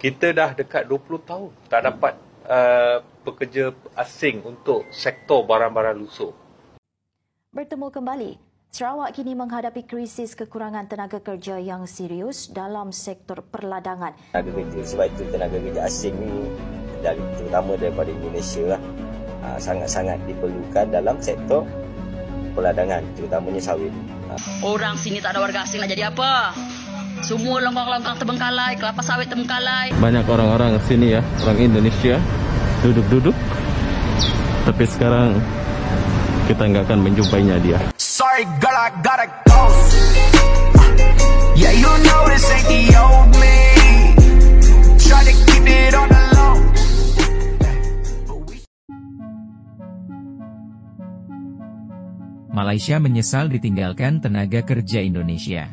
Kita dah dekat 20 tahun tak dapat pekerja asing untuk sektor barang-barang lusuh. Bertemu kembali, Sarawak kini menghadapi krisis kekurangan tenaga kerja yang serius dalam sektor perladangan. Tenaga kerja, sebab itu tenaga kerja asing ni terutama daripada Indonesia lah, sangat-sangat diperlukan dalam sektor perladangan, terutamanya sawit. Orang sini tak ada warga asing nak jadi apa? Semua longkang-longkang terbengkalai, kelapa sawit terbengkalai. Banyak orang-orang sini ya, orang Indonesia duduk-duduk, tapi sekarang kita nggak akan menjumpainya dia. Sorry girl, I gotta go. Yeah, you know this ain't the old me. Try to keep it on the low. Malaysia menyesal ditinggalkan tenaga kerja Indonesia.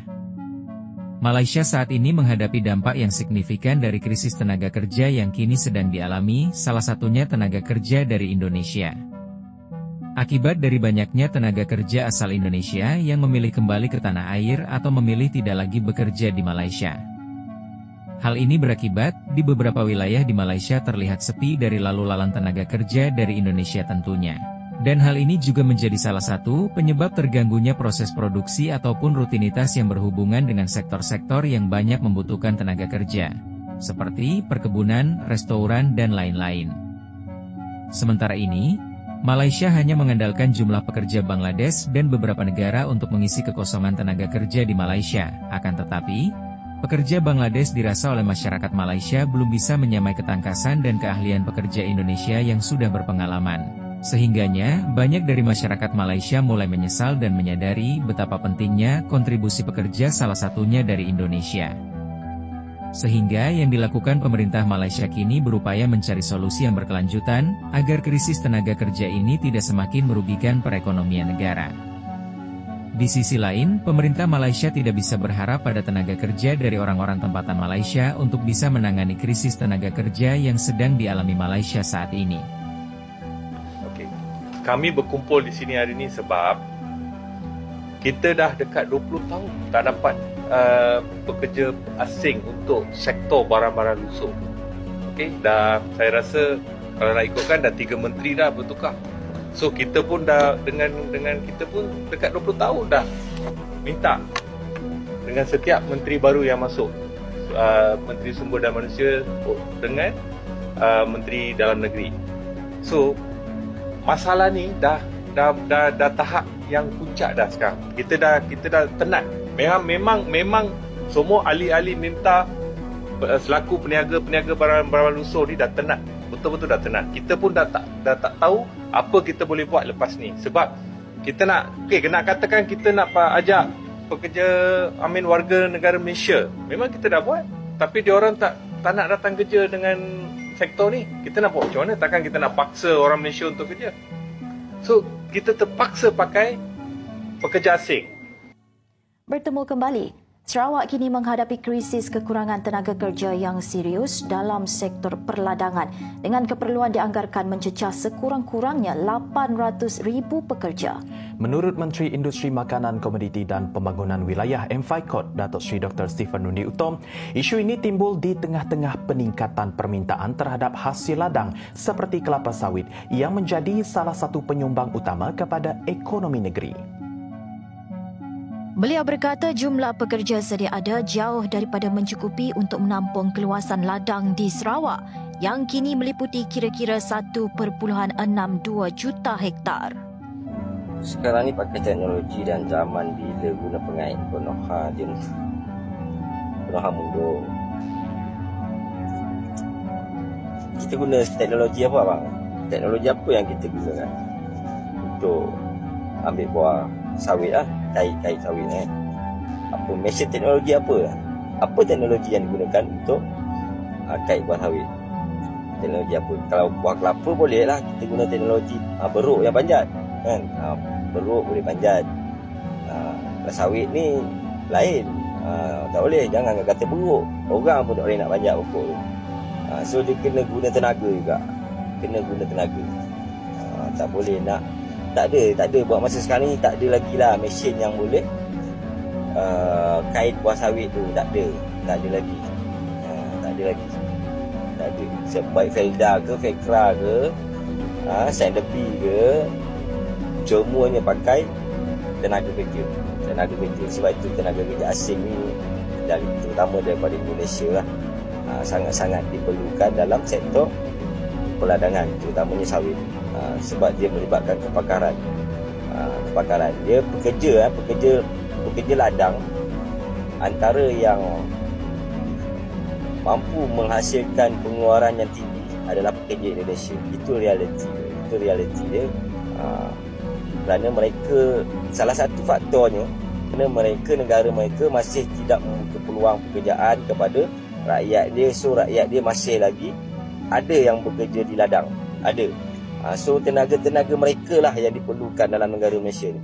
Malaysia saat ini menghadapi dampak yang signifikan dari krisis tenaga kerja yang kini sedang dialami, salah satunya tenaga kerja dari Indonesia. Akibat dari banyaknya tenaga kerja asal Indonesia yang memilih kembali ke tanah air atau memilih tidak lagi bekerja di Malaysia. Hal ini berakibat, di beberapa wilayah di Malaysia terlihat sepi dari lalu lalang tenaga kerja dari Indonesia tentunya. Dan hal ini juga menjadi salah satu penyebab terganggunya proses produksi ataupun rutinitas yang berhubungan dengan sektor-sektor yang banyak membutuhkan tenaga kerja, seperti perkebunan, restoran, dan lain-lain. Sementara ini, Malaysia hanya mengandalkan jumlah pekerja Bangladesh dan beberapa negara untuk mengisi kekosongan tenaga kerja di Malaysia. Akan tetapi, pekerja Bangladesh dirasa oleh masyarakat Malaysia belum bisa menyamai ketangkasan dan keahlian pekerja Indonesia yang sudah berpengalaman. Sehingganya, banyak dari masyarakat Malaysia mulai menyesal dan menyadari betapa pentingnya kontribusi pekerja salah satunya dari Indonesia. Sehingga yang dilakukan pemerintah Malaysia kini berupaya mencari solusi yang berkelanjutan, agar krisis tenaga kerja ini tidak semakin merugikan perekonomian negara. Di sisi lain, pemerintah Malaysia tidak bisa berharap pada tenaga kerja dari orang-orang tempatan Malaysia untuk bisa menangani krisis tenaga kerja yang sedang dialami Malaysia saat ini. Kami berkumpul di sini hari ini sebab kita dah dekat 20 tahun tak dapat pekerja asing untuk sektor barang-barang lusuh. Dah saya rasa kalau nak ikutkan dah 3 menteri dah bertukar. So kita pun dah dengan kita pun dekat 20 tahun dah minta dengan setiap menteri baru yang masuk, Menteri Sumber Daya Manusia dengan Menteri Dalam Negeri. So masalah ni dah tahap yang puncak dah sekarang. Kita dah penat. Memang semua ahli-ahli minta selaku peniaga barang-barang lusuh ni dah penat. Betul-betul dah penat. Kita pun dah tak tahu apa kita boleh buat lepas ni. Sebab kita nak katakan kita nak ajak pekerja warga negara Malaysia. Memang kita dah buat. Tapi diorang tak nak datang kerja dengan sektor ni. Kita nak buat macam mana? Takkan kita nak paksa orang Malaysia untuk kerja. So, kita terpaksa pakai pekerja asing. Bertemu kembali, Sarawak kini menghadapi krisis kekurangan tenaga kerja yang serius dalam sektor perladangan dengan keperluan dianggarkan mencecah sekurang-kurangnya 800,000 pekerja. Menurut Menteri Industri Makanan, Komoditi dan Pembangunan Wilayah MFICOT, Datuk Seri Dr. Stephen Nundi Utom, isu ini timbul di tengah-tengah peningkatan permintaan terhadap hasil ladang seperti kelapa sawit yang menjadi salah satu penyumbang utama kepada ekonomi negeri. Beliau berkata jumlah pekerja sedia ada jauh daripada mencukupi untuk menampung keluasan ladang di Sarawak yang kini meliputi kira-kira 1.62 juta hektar. Sekarang ni pakai teknologi dan zaman bila guna pengait Konoha mundur. Kita guna teknologi apa bang? Teknologi apa yang kita gunakan untuk ambil buah sawit lah? Kait sawit apa mesin teknologi apa teknologi yang digunakan untuk kait buah sawit? Teknologi apa? Kalau buah kelapa boleh lah kita guna teknologi beruk yang panjat kan, beruk boleh panjat. Buah sawit ni lain, tak boleh, jangan kata beruk, orang pun tak boleh nak panjat pokok tu. So dia kena guna tenaga juga, tak boleh nak tak ada buat masa sekarang ni tak ada lagi lah mesin yang boleh kait buah sawit tu, tak ada lagi. Tak Tak ada lagi. Tak ada. Baik Felda ke, Fekra ke, Sandepi ke, semuanya pakai tenaga kerja. Sebab itu tenaga kerja asing ni, terutama daripada Indonesia lah, sangat-sangat diperlukan dalam sektor perladangan, terutamanya sawit. Sebab dia melibatkan kepakaran. Dia pekerja ladang, antara yang mampu menghasilkan pengeluaran yang tinggi adalah pekerja Indonesia. Itu realiti dia. Kerana mereka, salah satu faktornya, kerana negara mereka masih tidak membuka peluang pekerjaan kepada rakyat dia. So rakyat dia masih lagi ada yang bekerja di ladang, ada. So tenaga-tenaga mereka lah yang diperlukan dalam negara Malaysia ni.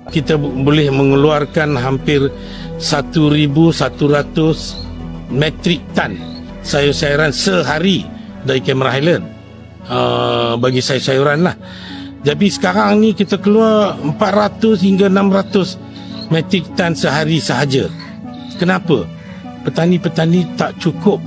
Kita boleh mengeluarkan hampir 1,100 metrik tan sayur-sayuran sehari dari Cameron Highland, bagi sayur-sayuran lah. Jadi sekarang ni kita keluar 400 hingga 600 metrik tan sehari sahaja. Kenapa? Petani-petani tak cukup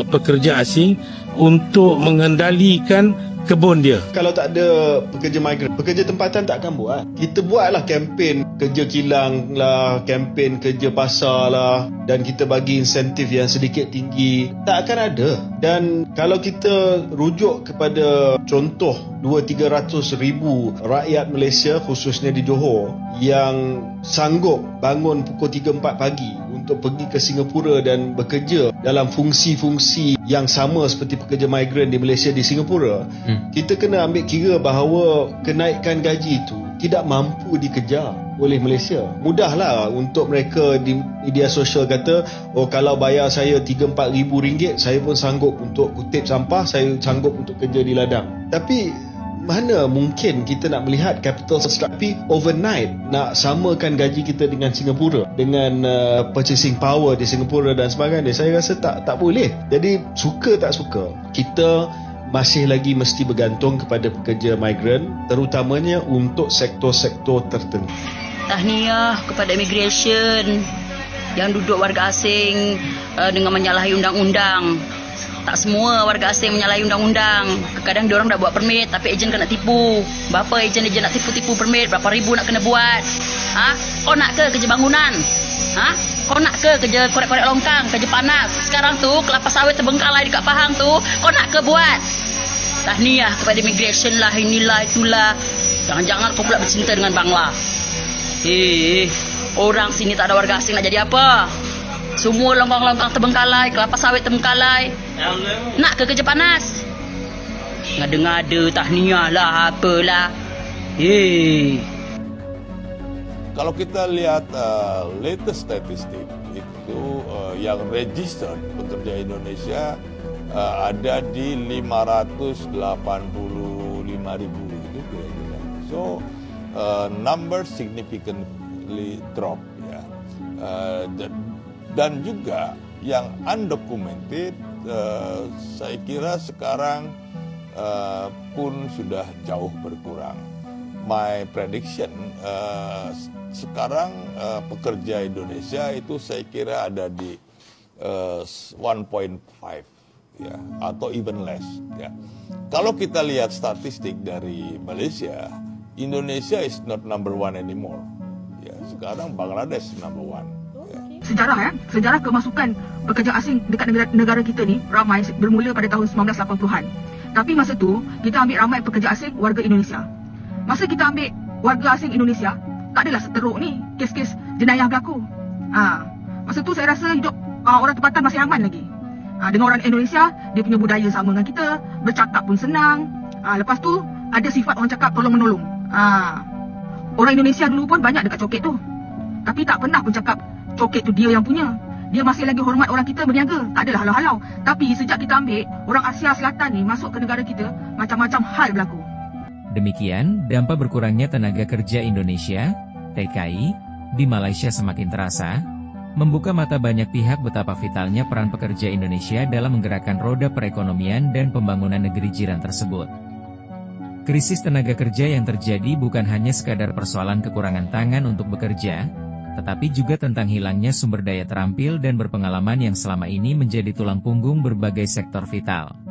pekerja asing untuk mengendalikan kebun dia. Kalau tak ada pekerja migran, pekerja tempatan tak akan buat. Kita buatlah kempen kerja kilang lah, kempen kerja pasar lah, dan kita bagi insentif yang sedikit tinggi. Tak akan ada. Dan kalau kita rujuk kepada contoh 200-300 ribu rakyat Malaysia, khususnya di Johor, yang sanggup bangun pukul 3-4 pagi untuk pergi ke Singapura dan bekerja dalam fungsi-fungsi yang sama seperti pekerja migran di Malaysia di Singapura, kita kena ambil kira bahawa kenaikan gaji itu tidak mampu dikejar oleh Malaysia. Mudahlah untuk mereka di media sosial kata, oh kalau bayar saya 3-4 ribu ringgit, saya pun sanggup untuk kutip sampah, saya sanggup untuk kerja di ladang. Tapi mana mungkin kita nak melihat capital strategy overnight nak samakan gaji kita dengan Singapura, dengan purchasing power di Singapura dan sebagainya. Saya rasa tak boleh. Jadi suka tak suka, kita masih lagi mesti bergantung kepada pekerja migran, terutamanya untuk sektor-sektor tertentu. Tahniah kepada immigration yang duduk warga asing dengan menyalahi undang-undang. Tak semua warga asing menyalahi undang-undang. Kadang-kadang diorang dah buat permit tapi ejen kena tipu. Berapa ejen nak tipu-tipu permit, berapa ribu nak kena buat. Kau nak ke kerja bangunan? Kau nak ke kerja korek-korek longkang, kerja panas? Sekarang tu kelapa sawit terbengkalai dekat Pahang tu, kau nak ke buat? Tahniah kepada immigration lah, inilah itulah. Jangan-jangan kau pula bercinta dengan Bangla. Orang sini tak ada warga asing nak jadi apa? Semua longkang-longkang terbengkalai, kelapa sawit terbengkalai. Nak ke kerja panas? Ngada-ngada tahniah lah, apalah. Kalau kita lihat latest statistik itu, yang registered pekerja Indonesia ada di 585,000 itu kira-kira. So number significantly drop, ya. Dan juga yang undocumented, saya kira sekarang pun sudah jauh berkurang. My prediction, sekarang pekerja Indonesia itu saya kira ada di 1.5, ya, atau even less, ya. Kalau kita lihat statistik dari Malaysia, Indonesia is not number one anymore, ya. Sekarang Bangladesh number one. Sejarah kemasukan pekerja asing dekat negara kita ni ramai bermula pada tahun 1980-an. Tapi masa tu kita ambil ramai pekerja asing warga Indonesia. Masa kita ambil warga asing Indonesia, tak adalah seteruk ni kes-kes jenayah berlaku. Masa tu saya rasa hidup orang tempatan masih aman lagi. Dengan orang Indonesia, dia punya budaya sama dengan kita, bercakap pun senang. Lepas tu ada sifat orang cakap tolong-menolong. Orang Indonesia dulu pun banyak dekat coket tu, tapi tak pernah pun cakap coket tu dia yang punya. Dia masih lagi hormat orang kita berniaga. Tak adalah halau-halau. Tapi sejak kita ambil orang Asia Selatan ni masuk ke negara kita, macam-macam hal berlaku. Demikian, dampak berkurangnya tenaga kerja Indonesia, TKI, di Malaysia semakin terasa, membuka mata banyak pihak betapa vitalnya peran pekerja Indonesia dalam menggerakkan roda perekonomian dan pembangunan negeri jiran tersebut. Krisis tenaga kerja yang terjadi bukan hanya sekadar persoalan kekurangan tangan untuk bekerja, tetapi juga tentang hilangnya sumber daya terampil dan berpengalaman yang selama ini menjadi tulang punggung berbagai sektor vital.